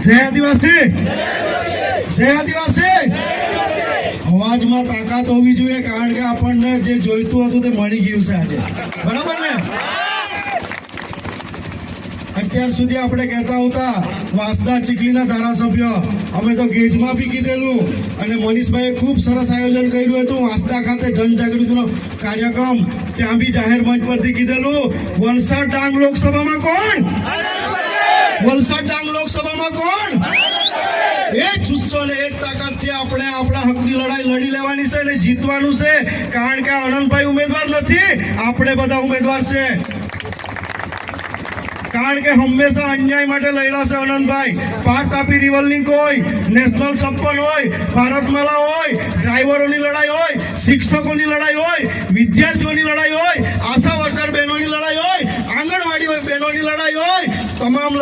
જય આદિવાસી, જય આદિવાસી। અવાજમાં તાકાત હોવી જોઈએ, કારણ કે આપણને જે જોઈતું હતું તે મળી ગયું છે આજે, બરાબર ને? અત્યાર સુધી આપણે કહેતા હતા વાંસદા ચીખલીના ધારાસભ્ય, અમે તો ગેજમાં બી કીધેલું, અને મનીષભાઈએ ખૂબ સરસ આયોજન કર્યું હતું વાંસદા ખાતે જનજાગૃતિનો કાર્યક્રમ, ત્યાં બી જાહેર મંચ પરથી કીધેલું વલસાડ ડાંગ લોકસભામાં કોણ, વલસાડ ડાંગ લોકસભામાં કોણ? એક જુસ્સો ને એક તાકાતથી આપણે આપણા હકની લડાઈ લડી લેવાની છે અને જીતવાનું છે, કારણ કે આનંદભાઈ ઉમેદવાર નથી, આપણે બધા ઉમેદવાર છે। કારણ કે હંમેશા અન્યાય માટે લડ્યા છે આનંદભાઈ। પાર તાપી રિવોલ્વિંગ હોય, નેશનલ 56 હોય, ભારતમાલા હોય, ડ્રાઈવરોની લડાઈ હોય, શિક્ષકોની લડાઈ હોય, વિદ્યાર્થીઓની લડાઈ હોય, આશા વર્કર બહેનોની લડાઈ હોય, આંગણવાડી બહેનોની લડાઈ હોય, તમામ